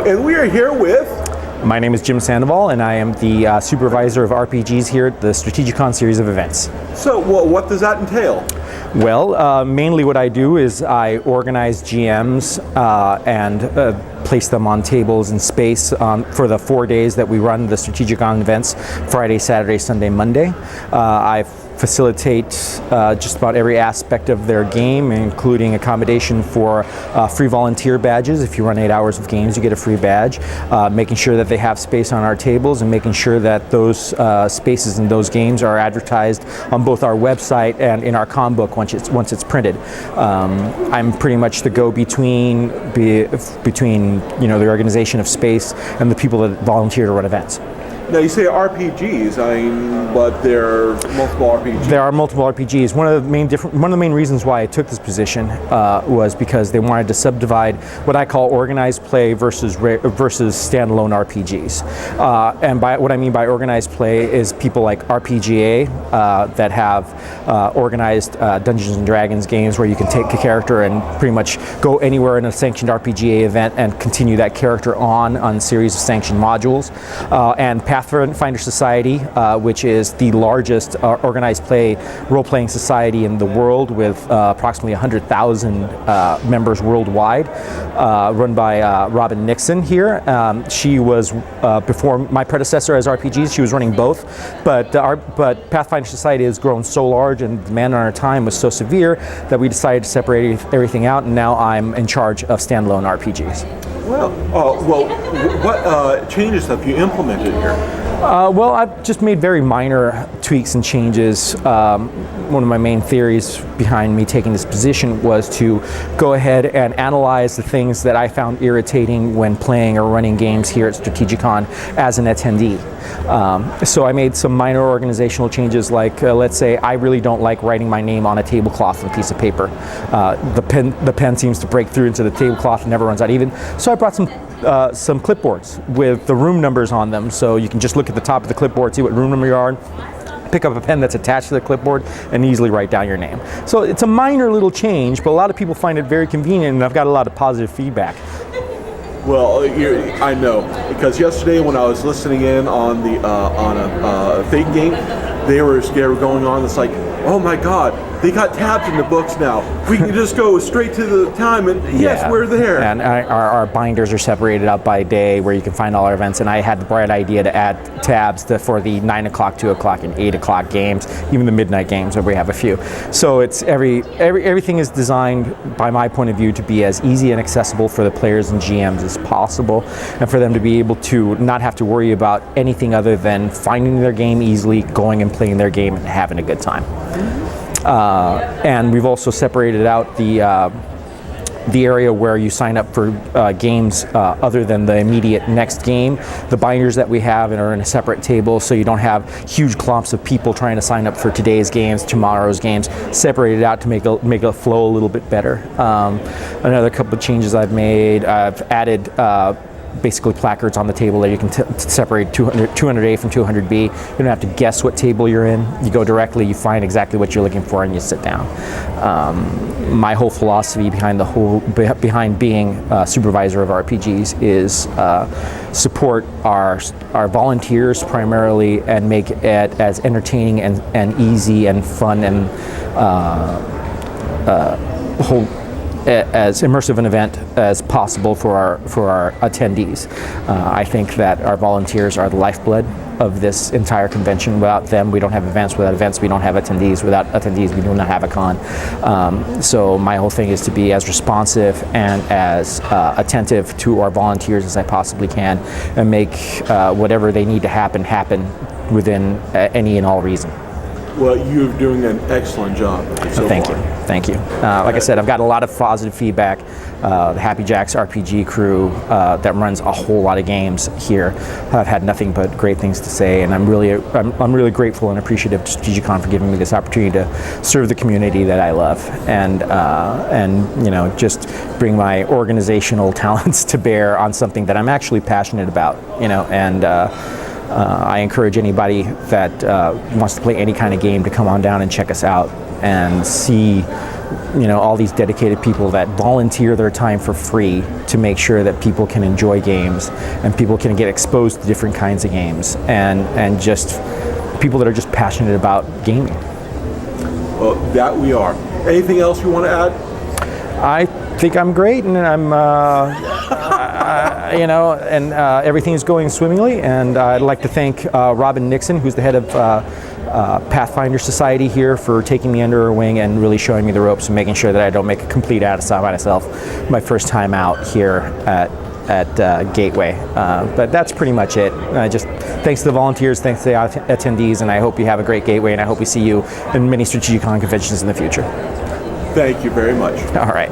And we are here with... My name is Jim Sandoval, and I am the supervisor of RPGs here at the Strategicon series of events. So, what does that entail? Well, mainly what I do is I organize GMs and place them on tables in space for the 4 days that we run the Strategicon events, Friday, Saturday, Sunday, Monday. I facilitate just about every aspect of their game, including accommodation for free volunteer badges. If you run 8 hours of games, you get a free badge. Making sure that they have space on our tables and making sure that those spaces in those games are advertised on both our website and in our com book once it's printed. I'm pretty much the go-between between the organization of space and the people that volunteer to run events. Now you say RPGs, but there are multiple RPGs. There are multiple RPGs. One of the main reasons why I took this position was because they wanted to subdivide what I call organized play versus standalone RPGs. And what I mean by organized play is people like RPGA that have organized Dungeons and Dragons games where you can take a character and pretty much go anywhere in a sanctioned RPGA event and continue that character on a series of sanctioned modules. And Pathfinder Society, which is the largest organized play role-playing society in the world with approximately 100,000 members worldwide, run by Robin Nixon here. She was, before my predecessor as RPGs, she was running both, but Pathfinder Society has grown so large and the demand on our time was so severe that we decided to separate everything out, and now I'm in charge of standalone RPGs. Well, what changes have you implemented here? Well, I've just made very minor tweaks and changes. One of my main theories behind me taking this position was to go ahead and analyze the things that I found irritating when playing or running games here at Strategicon as an attendee. So I made some minor organizational changes, like let's say I really don't like writing my name on a tablecloth on a piece of paper. The pen seems to break through into the tablecloth and never runs out even. So I brought some clipboards with the room numbers on them, so you can just look at the top of the clipboard, see what room number you are, pick up a pen that's attached to the clipboard, and easily write down your name. So it's a minor little change, but a lot of people find it very convenient, and I've got a lot of positive feedback. Well, I know, because yesterday when I was listening in on a fake game, they were going on. It's like, oh my God, they got tabs in the books now. We can just go straight to the time, and yes, we're there. And our binders are separated out by day where you can find all our events, and I had the bright idea to add tabs for the 9 o'clock, 2 o'clock, and 8 o'clock games, even the midnight games where we have a few. So it's everything is designed, by my point of view, to be as easy and accessible for the players and GMs as possible, and for them to be able to not have to worry about anything other than finding their game easily, going and playing their game, and having a good time. And we've also separated out the area where you sign up for games other than the immediate next game. The binders that we have are in a separate table, so you don't have huge clumps of people trying to sign up for today's games, tomorrow's games. Separated out to make it flow a little bit better. Another couple of changes I've made, I've added basically placards on the table that you can separate 200A from 200B. You don't have to guess what table you're in. You go directly, you find exactly what you're looking for, and you sit down. My whole philosophy behind being supervisor of RPGs is support our volunteers primarily, and make it as entertaining and easy and fun and as immersive an event as possible for our attendees. I think that our volunteers are the lifeblood of this entire convention. Without them, we don't have events. Without events, we don't have attendees. Without attendees, we do not have a con. So my whole thing is to be as responsive and as attentive to our volunteers as I possibly can, and make whatever they need to happen within any and all reason. Well, you're doing an excellent job so Thank far. you. Thank you. Like I said, I've got a lot of positive feedback. The Happy Jacks RPG crew that runs a whole lot of games here have had nothing but great things to say, and I'm really grateful and appreciative to Strategicon for giving me this opportunity to serve the community that I love, and just bring my organizational talents to bear on something that I'm actually passionate about. And I encourage anybody that wants to play any kind of game to come on down and check us out and see all these dedicated people that volunteer their time for free to make sure that people can enjoy games and people can get exposed to different kinds of games, and just people that are just passionate about gaming. Well, that we are. Anything else you want to add? I think I'm great, and I'm, everything is going swimmingly. And I'd like to thank Robin Nixon, who's the head of Pathfinder Society here, for taking me under her wing and really showing me the ropes and making sure that I don't make a complete ass of myself my first time out here at Gateway. But that's pretty much it. Just thanks to the volunteers, thanks to the attendees, and I hope you have a great Gateway, and I hope we see you in many Strategicon conventions in the future. Thank you very much. All right.